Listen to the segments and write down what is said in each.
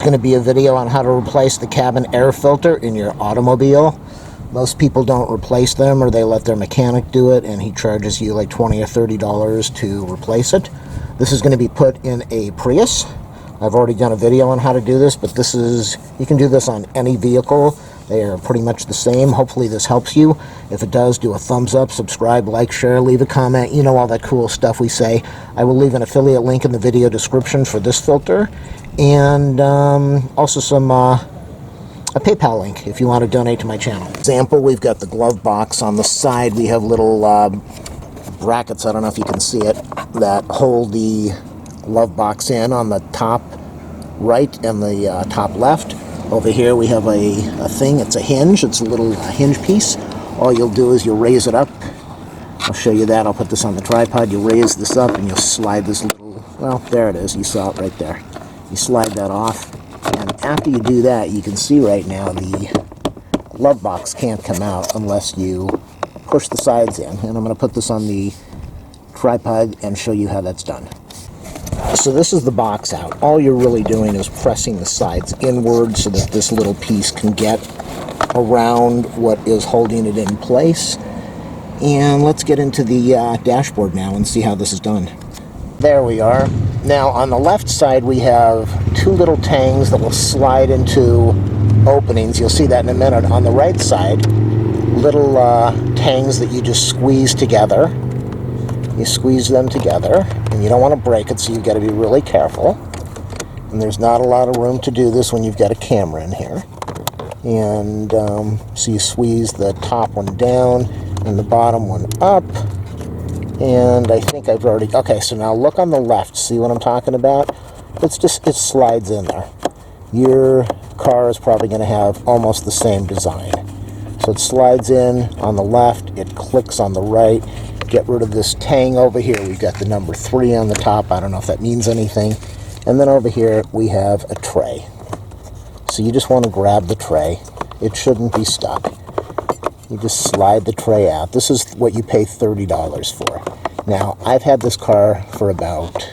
Going to be a video on how to replace the cabin air filter in your automobile. Most people don't replace them, or they let their mechanic do it, and he charges you like $20 or $30 to replace it. This is going to be put in a Prius. I've already done a video on how to do this, but you can do this on any vehicle. They are pretty much the same. Hopefully this helps you. If it does, do a thumbs up, subscribe, like, share, leave a comment. You know all that cool stuff we say. I will leave an affiliate link in the video description for this filter, and also a PayPal link if you want to donate to my channel. Example, we've got the glove box. On the side we have little brackets, I don't know if you can see it, that hold the glove box in on the top right and the top left. Over here we have a thing, it's a hinge, it's a little hinge piece. All you'll do is you'll raise it up. I'll show you that, I'll put this on the tripod. You raise this up and you'll slide this little, well, there it is, you saw it right there. You slide that off, and after you do that, you can see right now the glove box can't come out unless you push the sides in. And I'm going to put this on the tripod and show you how that's done. So this is the box out. All you're really doing is pressing the sides inward so that this little piece can get around what is holding it in place. And let's get into the dashboard now and see how this is done. There we are. Now on the left side we have two little tangs that will slide into openings. You'll see that in a minute. On the right side, little tangs that you just squeeze together. You squeeze them together, and you don't want to break it, so you've got to be really careful. And there's not a lot of room to do this when you've got a camera in here. And so you squeeze the top one down and the bottom one up. And I think I've already, okay, so now look on the left. See what I'm talking about? It slides in there. Your car is probably going to have almost the same design. So it slides in on the left, it clicks on the right. Get rid of this tang over here. We've got the number 3 on the top. I don't know if that means anything. And then over here we have a tray. So you just want to grab the tray. It shouldn't be stuck. You just slide the tray out. This is what you pay $30 for. Now, I've had this car for about,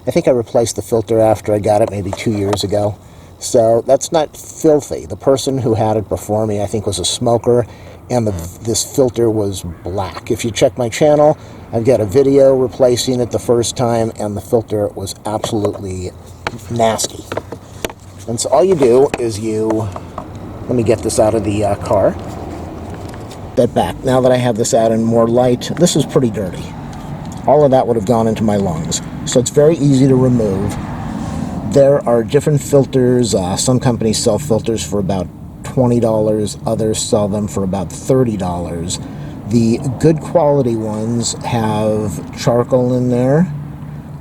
I think I replaced the filter after I got it maybe 2 years ago. So that's not filthy. The person who had it before me, I think, was a smoker, and this filter was black. If you check my channel, I've got a video replacing it the first time, and the filter was absolutely nasty. And so all you do is let me get this out of the car. That back. Now that I have this out in more light, this is pretty dirty. All of that would have gone into my lungs. So it's very easy to remove. There are different filters. Some companies sell filters for about $20. Others sell them for about $30. The good quality ones have charcoal in there.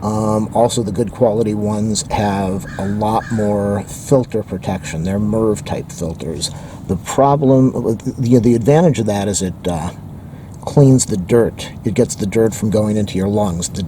Also, the good quality ones have a lot more filter protection. They're MERV type filters. The problem, the advantage of that is it cleans the dirt. It gets the dirt from going into your lungs. The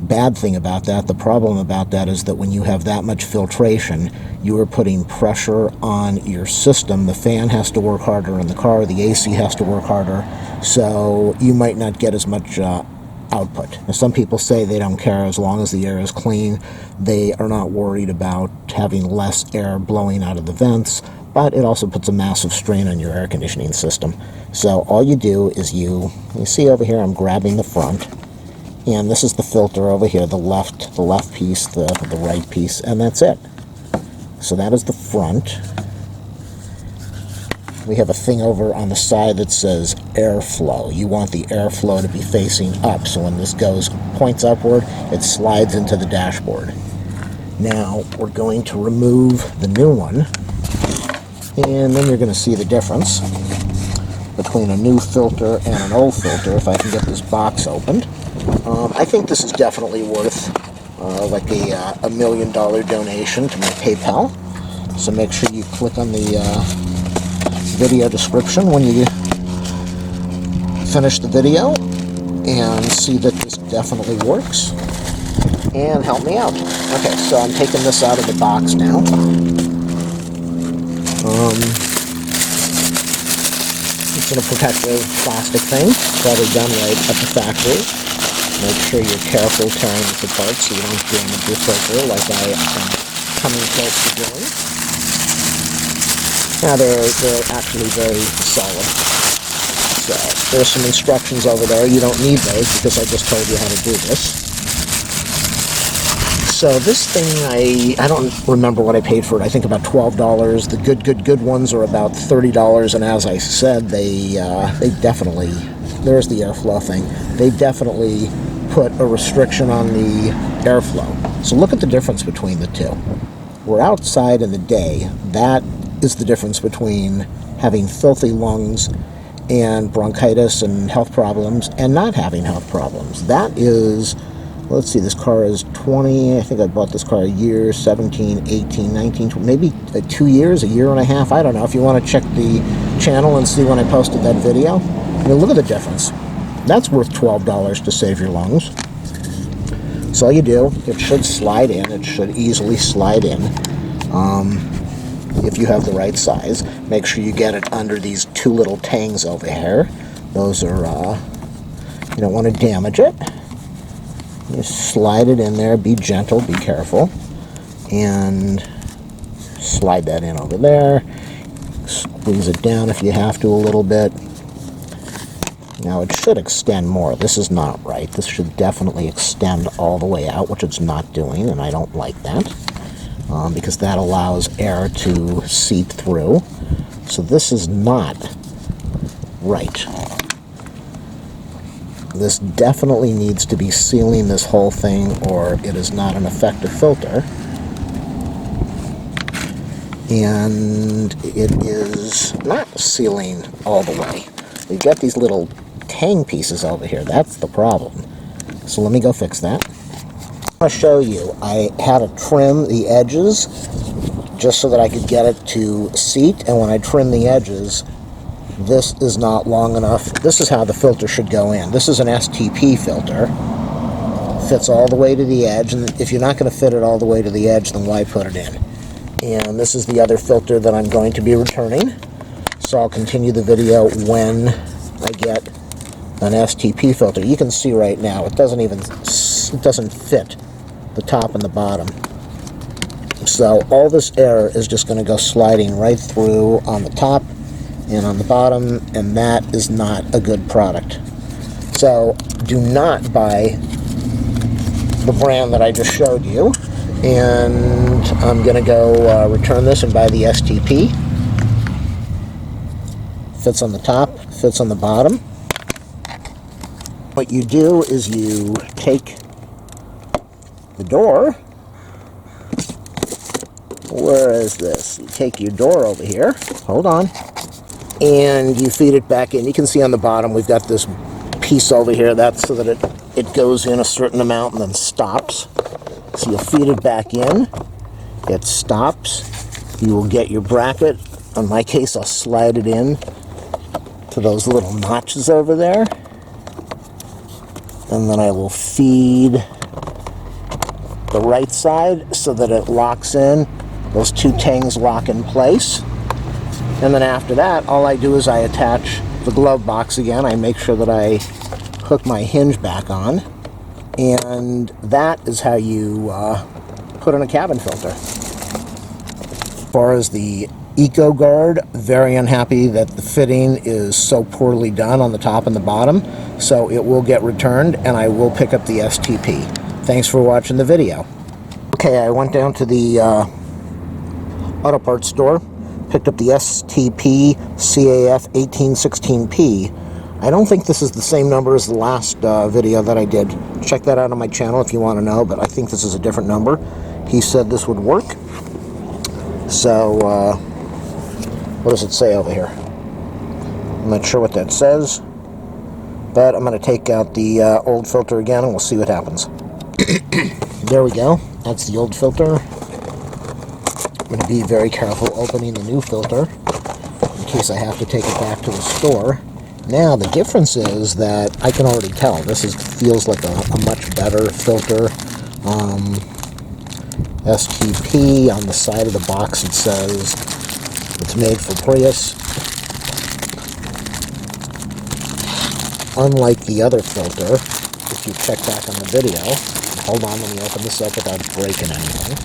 bad thing about that, the problem about that, is that when you have that much filtration, you are putting pressure on your system. The fan has to work harder in the car, the AC has to work harder, so you might not get as much output. Now, some people say they don't care as long as the air is clean. They are not worried about having less air blowing out of the vents, but it also puts a massive strain on your air conditioning system. So all you do is you see over here I'm grabbing the front, and this is the filter over here, the left piece, the right piece, and that's it. So that is the front. We have a thing over on the side that says airflow. You want the airflow to be facing up, so when this points upward, it slides into the dashboard. Now we're going to remove the new one, and then you're going to see the difference between a new filter and an old filter if I can get this box opened. I think this is definitely worth like a $1 million donation to my PayPal. So make sure you click on the video description when you finish the video and see that this definitely works, and help me out. Okay, so I'm taking this out of the box now. It's in a protective plastic thing, probably done right at the factory. Make sure you're careful tearing this apart so you don't damage your filter like I am coming close to doing. Now they're actually very solid. So there's some instructions over there. You don't need those because I just told you how to do this. So this thing, I don't remember what I paid for it. I think about $12. The good ones are about $30. And as I said, they definitely, there's the airflow thing. They definitely put a restriction on the airflow. So look at the difference between the two. We're outside in the day. That is the difference between having filthy lungs and bronchitis and health problems and not having health problems. That is, let's see, this car is 20, I think I bought this car a year, 17, 18, 19, 20, maybe 2 years, a year and a half, I don't know. If you want to check the channel and see when I posted that video, I mean, look at the difference. That's worth $12 to save your lungs. So all you do, it should slide in, it should easily slide in. If you have the right size, make sure you get it under these two little tangs over here. Those are, you don't want to damage it. Just slide it in there, be gentle, be careful, and slide that in over there. Squeeze it down if you have to a little bit. Now it should extend more. This is not right. This should definitely extend all the way out, which it's not doing, and I don't like that. Because that allows air to seep through. So this is not right. This definitely needs to be sealing this whole thing, or it is not an effective filter. And it is not sealing all the way. You've got these little tang pieces over here. That's the problem. So let me go fix that. I'll show you. I had to trim the edges just so that I could get it to seat, and when I trim the edges, this is not long enough. This is how the filter should go in. This is an STP filter. Fits all the way to the edge, and if you're not going to fit it all the way to the edge, then why put it in? And this is the other filter that I'm going to be returning. So I'll continue the video when I get an STP filter. You can see right now it doesn't fit the top and the bottom. So all this air is just going to go sliding right through on the top and on the bottom, and that is not a good product. So do not buy the brand that I just showed you, and I'm going to go return this and buy the STP. Fits on the top, fits on the bottom. What you do is you take the door. Where is this? You take your door over here. Hold on. And you feed it back in. You can see on the bottom we've got this piece over here. That's so that it goes in a certain amount and then stops. So you'll feed it back in. It stops. You will get your bracket. In my case, I'll slide it in to those little notches over there. And then I will feed the right side so that it locks in. Those two tangs lock in place. And then after that, all I do is I attach the glove box again. I make sure that I hook my hinge back on. And that is how you put in a cabin filter. As far as the EcoGuard, very unhappy that the fitting is so poorly done on the top and the bottom. So it will get returned, and I will pick up the STP. Thanks for watching the video. Okay, I went down to the auto parts store, picked up the STP CAF 1816P. I don't think this is the same number as the last video that I did. Check that out on my channel if you want to know, but I think this is a different number. He said this would work. So, what does it say over here? I'm not sure what that says, but I'm going to take out the old filter again and we'll see what happens. There we go. That's the old filter. I'm going to be very careful opening the new filter in case I have to take it back to the store. Now the difference is that I can already tell this feels like a much better filter. STP on the side of the box, it says it's made for Prius. Unlike the other filter, if you check back on the video, hold on, let me open this up without breaking anything.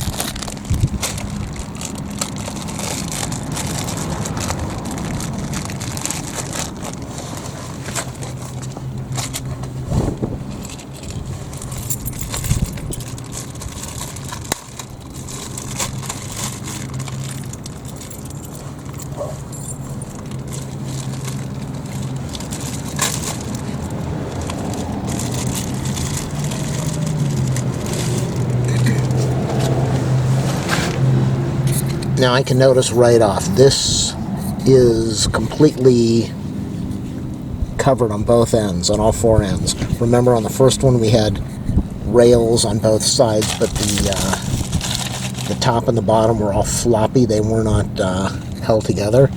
Now I can notice right off, this is completely covered on both ends, on all four ends. Remember, on the first one we had rails on both sides, but the top and the bottom were all floppy. They were not held together.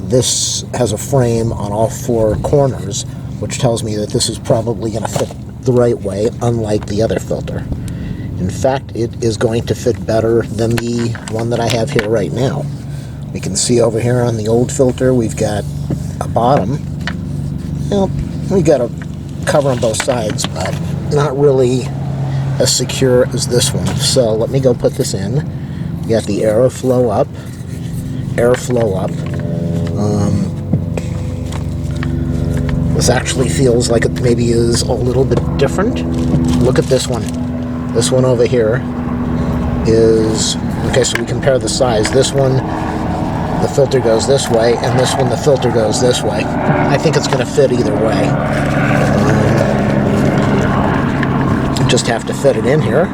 This has a frame on all four corners, which tells me that this is probably going to fit the right way, unlike the other filter. In fact, it is going to fit better than the one that I have here right now. We can see over here on the old filter, we've got a bottom. Well, we got a cover on both sides, but not really as secure as this one. So let me go put this in. We got the airflow up. This actually feels like it maybe is a little bit different. Look at this one. This one over here is, okay, so we compare the size. This one, the filter goes this way, and this one, the filter goes this way. I think it's going to fit either way. Just have to fit it in here.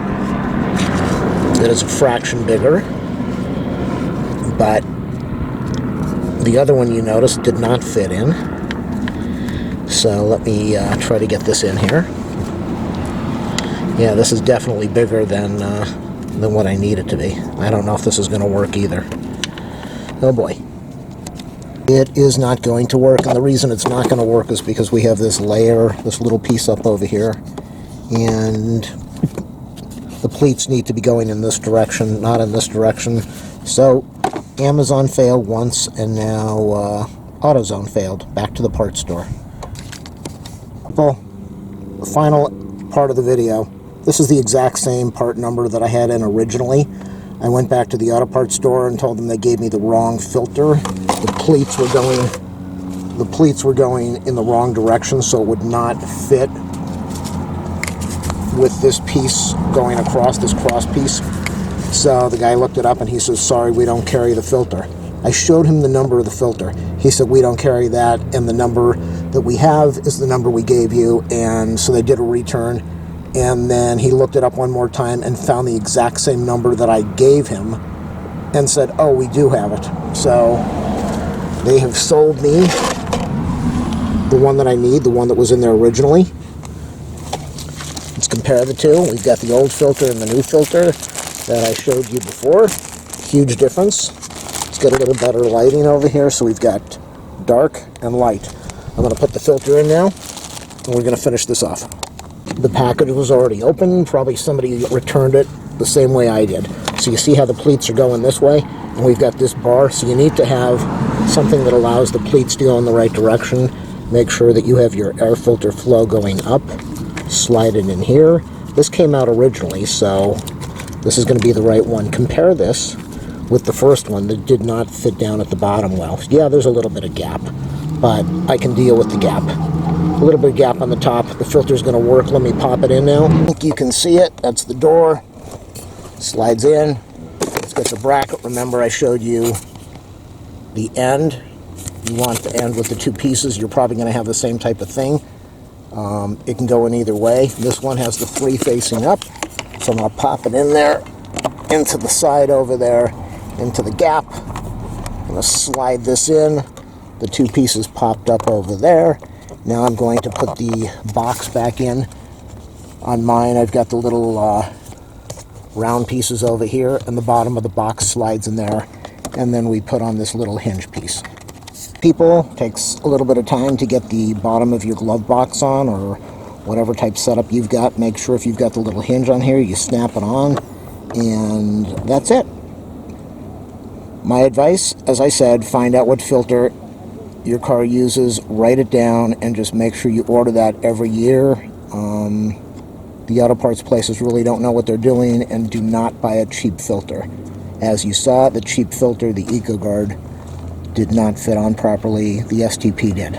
It is a fraction bigger, but the other one, you notice, did not fit in. So let me try to get this in here. Yeah, this is definitely bigger than what I need it to be. I don't know if this is going to work either. Oh boy. It is not going to work, and the reason it's not going to work is because we have this layer, this little piece up over here, and the pleats need to be going in this direction, not in this direction. So Amazon failed once, and now AutoZone failed. Back to the parts store. Well, the final part of the video. This is the exact same part number that I had in originally. I went back to the auto parts store and told them they gave me the wrong filter. The pleats were going in the wrong direction, so it would not fit with this piece going across, this cross piece. So the guy looked it up and he says, sorry, we don't carry the filter. I showed him the number of the filter. He said, we don't carry that, and the number that we have is the number we gave you. And so they did a return, and then he looked it up one more time and found the exact same number that I gave him and said, oh, we do have it. So they have sold me the one that I need, the one that was in there originally. Let's compare the two. We've got the old filter and the new filter that I showed you before. Huge difference. Let's get a little better lighting over here. So we've got dark and light. I'm going to put the filter in now, and we're going to finish this off. The package was already open. Probably somebody returned it the same way I did. So you see how the pleats are going this way, and we've got this bar. So you need to have something that allows the pleats to go in the right direction. Make sure that you have your air filter flow going up. Slide it in here. This came out originally, so this is going to be the right one. Compare this with the first one that did not fit down at the bottom well. Yeah, there's a little bit of gap, but I can deal with the gap. A little bit of gap on the top. The filter's going to work. Let me pop it in now. I think you can see it. That's the door. Slides in. Let's get the bracket. Remember, I showed you the end. You want the end with the two pieces. You're probably going to have the same type of thing. It can go in either way. This one has the three facing up, so I'm going to pop it in there, into the side over there, into the gap. I'm going to slide this in. The two pieces popped up over there. Now I'm going to put the box back in. On mine, I've got the little round pieces over here, and the bottom of the box slides in there, and then we put on this little hinge piece. People, takes a little bit of time to get the bottom of your glove box on, or whatever type setup you've got. Make sure if you've got the little hinge on here, you snap it on, and that's it. My advice, as I said, find out what filter your car uses, write it down, and just make sure you order that every year. The auto parts places really don't know what they're doing, and do not buy a cheap filter. As you saw, the cheap filter, the EcoGuard, did not fit on properly. The STP did.